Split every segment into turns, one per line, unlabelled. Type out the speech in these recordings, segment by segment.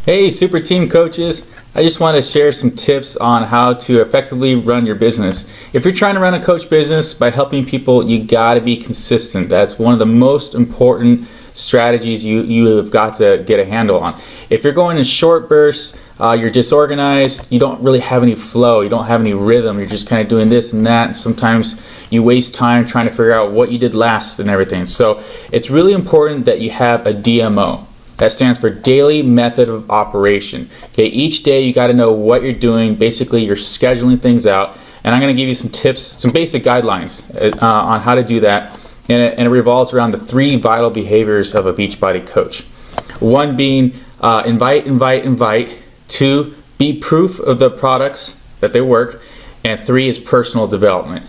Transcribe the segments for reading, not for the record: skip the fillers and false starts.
Hey, super team coaches. I just want to share some tips on how to effectively run your business. If you're trying to run a coach business by helping people, you got to be consistent. That's one of the most important strategies you have got to get a handle on. If you're going in short bursts, you're disorganized, you don't really have any flow, you don't have any rhythm, you're just kind of doing this and that, and sometimes you waste time trying to figure out what you did last and everything. So it's really important that you have a DMO. That stands for Daily Method of Operation. Okay, each day you got to know what you're doing. Basically, you're scheduling things out, and I'm going to give you some tips, some basic guidelines on how to do that. And it revolves around the 3 vital behaviors of a Beachbody coach. 1 being invite. 2, be proof of the products that they work, and 3 is personal development.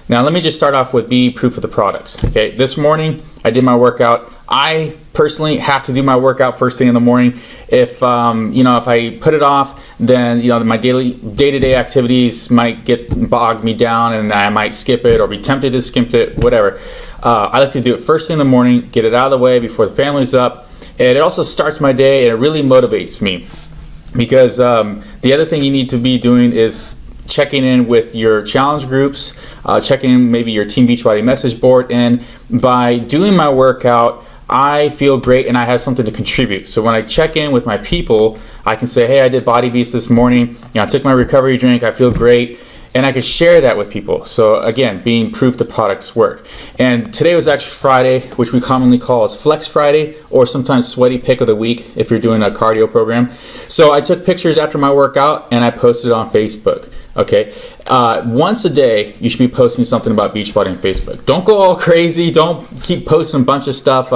Now let me just start off with be proof of the products. Okay, this morning I did my workout. I personally have to do my workout first thing in the morning. If if I put it off, then my day-to-day activities might bog me down, and I might skip it or be tempted to skip it, whatever. I like to do it first thing in the morning, get it out of the way before the family's up, and it also starts my day, and it really motivates me because the other thing you need to be doing is checking in with your challenge groups, checking in maybe your Team Beachbody message board, and by doing my workout, I feel great and I have something to contribute. So when I check in with my people, I can say, hey, I did Body Beast this morning, I took my recovery drink, I feel great, and I can share that with people. So again, being proof the products work. And today was actually Friday, which we commonly call as Flex Friday, or sometimes Sweaty Pick of the Week if you're doing a cardio program. So I took pictures after my workout and I posted it on Facebook. Okay, once a day you should be posting something about Beachbody on Facebook. Don't go all crazy. Don't keep posting a bunch of stuff.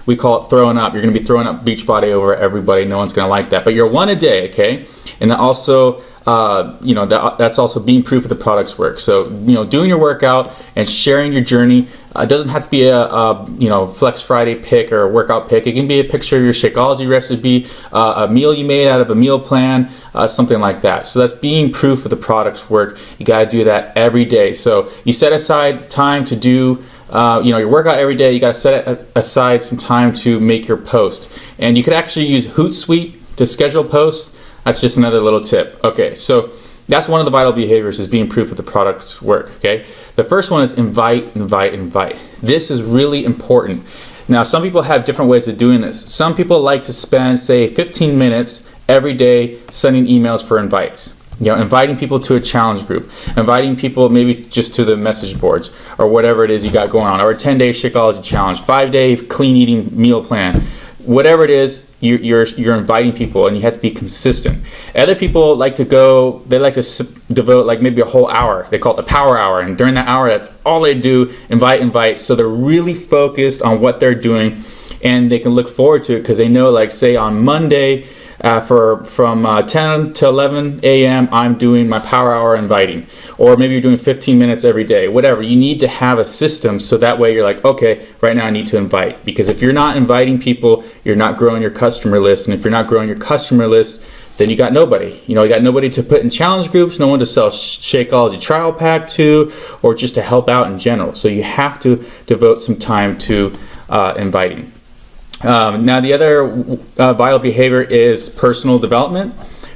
We call it throwing up. You're going to be throwing up Beachbody over everybody. No one's going to like that. But you're 1 a day, okay? And also, that's also being proof of the products work. So, doing your workout and sharing your journey. It doesn't have to be a Flex Friday pick or a workout pick. It can be a picture of your Shakeology recipe, a meal you made out of a meal plan, something like that. So that's being proof of the products work. You got to do that every day. So you set aside time to do your workout every day. You got to set aside some time to make your post. And you could actually use Hootsuite to schedule posts. That's just another little tip. Okay, so that's one of the vital behaviors, is being proof of the products work. Okay, the first one is invite. This is really important. Now, some people have different ways of doing this. Some people like to spend, say, 15 minutes every day sending emails for invites. Inviting people to a challenge group, inviting people maybe just to the message boards or whatever it is you got going on, or a 10-day Shakeology challenge, 5-day clean eating meal plan. Whatever it is, you're inviting people, and you have to be consistent. Other people like to devote like maybe a whole hour. They call it the power hour, and during that hour, that's all they do, invite. So they're really focused on what they're doing, and they can look forward to it because they know, like, say on Monday, from 10 to 11 a.m. I'm doing my power hour inviting, or maybe you're doing 15 minutes every day, whatever. You need to have a system so that way you're like, okay, right now I need to invite, because if you're not inviting people, you're not growing your customer list, and if you're not growing your customer list, then you got nobody. You got nobody to put in challenge groups, no one to sell Shakeology trial pack to, or just to help out in general. So you have to devote some time to inviting. Now, the other vital behavior is personal development.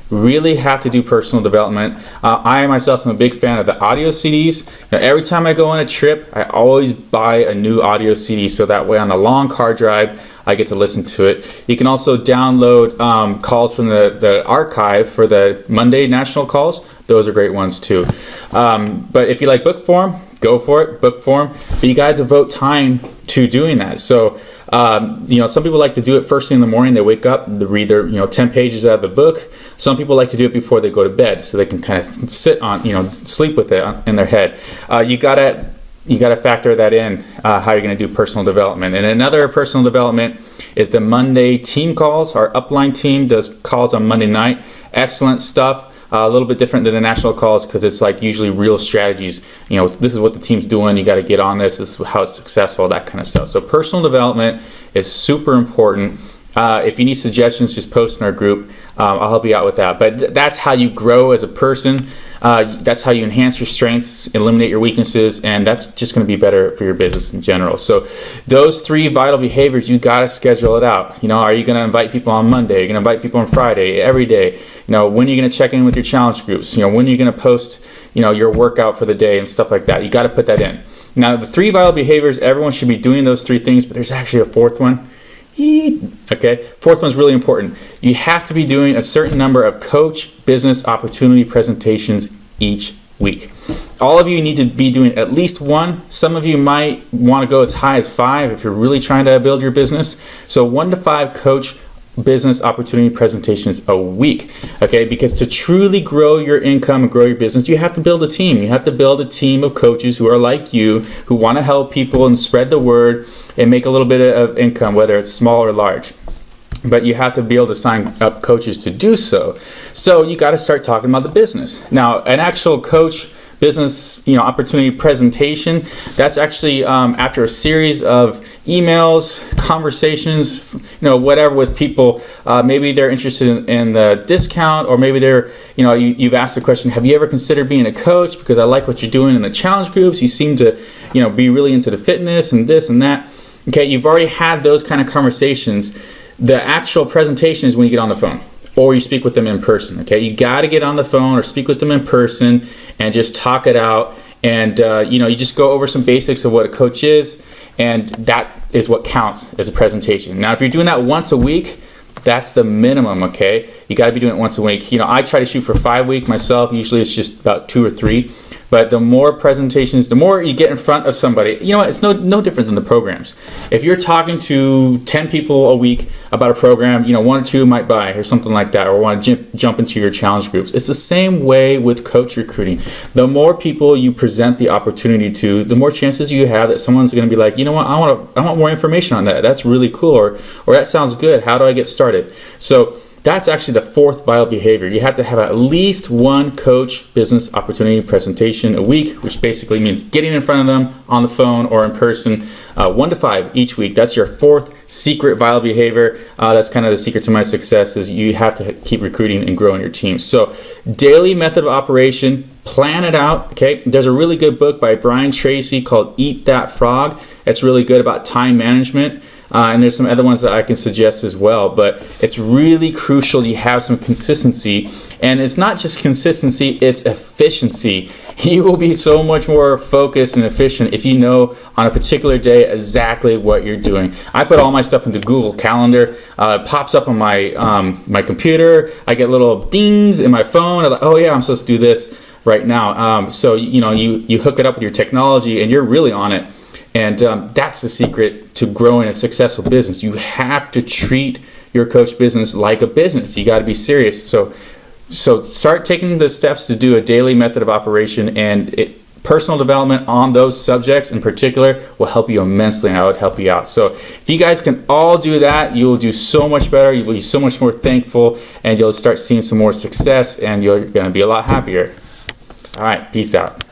Really have to do personal development. I myself am a big fan of the audio CDs. Every time I go on a trip, I always buy a new audio CD, so that way on a long car drive, I get to listen to it. You can also download calls from the archive for the Monday national calls. Those are great ones too. But if you like book form, go for it, book form. But you got to devote time to doing that. So some people like to do it first thing in the morning. They wake up, they read their 10 pages out of the book. Some people like to do it before they go to bed, so they can kind of sleep with it in their head. You gotta factor that in, how you're gonna do personal development. And another personal development is the Monday team calls. Our upline team does calls on Monday night. Excellent stuff. A little bit different than the national calls, because it's like usually real strategies. This is what the team's doing. You got to get on this. This is how it's successful, that kind of stuff. So personal development is super important. If you need suggestions, just post in our group. I'll help you out with that. But that's how you grow as a person. That's how you enhance your strengths, eliminate your weaknesses, and that's just going to be better for your business in general. So those 3 vital behaviors, you got to schedule it out. Are you going to invite people on Monday? Are you going to invite people on Friday? Every day? When are you going to check in with your challenge groups? When are you going to post, your workout for the day and stuff like that? You got to put that in. Now, the 3 vital behaviors, everyone should be doing those 3 things, but there's actually a 4th one. Okay, 4th one's really important. You have to be doing a certain number of coach business opportunity presentations each week. All of you need to be doing at least 1. Some of you might want to go as high as 5 if you're really trying to build your business. So 1 to 5 coach business opportunity presentations a week. Okay, because to truly grow your income and grow your business, you have to build a team. You have to build a team of coaches who are like you, who want to help people and spread the word and make a little bit of income, whether it's small or large. But you have to be able to sign up coaches to do so. So you got to start talking about the business. Now, an actual coach business opportunity presentation, that's actually after a series of emails, conversations, whatever with people. Maybe they're interested in the discount, or maybe they're you've asked the question, have you ever considered being a coach, because I like what you're doing in the challenge groups, you seem to be really into the fitness and this and that. Okay, you've already had those kind of conversations. The actual presentation is when you get on the phone or you speak with them in person. Okay, you got to get on the phone or speak with them in person and just talk it out. And you just go over some basics of what a coach is, and that is what counts as a presentation. Now, if you're doing that once a week, that's the minimum. Okay, you got to be doing it once a week. I try to shoot for 5 weeks myself. Usually it's just about 2 or 3. But the more presentations, the more you get in front of somebody. It's no different than the programs. If you're talking to 10 people a week about a program, 1 or 2 might buy or something like that, or want to jump into your challenge groups. It's the same way with coach recruiting. The more people you present the opportunity to, the more chances you have that someone's going to be like, I want more information on that. That's really cool, or that sounds good. How do I get started? So that's actually the 4th vital behavior. You have to have at least 1 coach business opportunity presentation a week, which basically means getting in front of them on the phone or in person, 1 to 5 each week. That's your 4th secret vital behavior. That's kind of the secret to my success, is you have to keep recruiting and growing your team. So daily method of operation, plan it out. Okay, there's a really good book by Brian Tracy called Eat That Frog. It's really good about time management. And there's some other ones that I can suggest as well, but it's really crucial you have some consistency. And it's not just consistency, it's efficiency. You will be so much more focused and efficient if you know on a particular day exactly what you're doing. I put all my stuff into Google Calendar. It pops up on my computer. I get little dings in my phone. I'm like, oh yeah, I'm supposed to do this right now. So you hook it up with your technology and you're really on it. And that's the secret to growing a successful business. You have to treat your coach business like a business. You got to be serious. So start taking the steps to do a daily method of operation, and personal development on those subjects in particular will help you immensely, and I would help you out. So if you guys can all do that, you will do so much better. You will be so much more thankful, and you'll start seeing some more success, and you're going to be a lot happier. All right, peace out.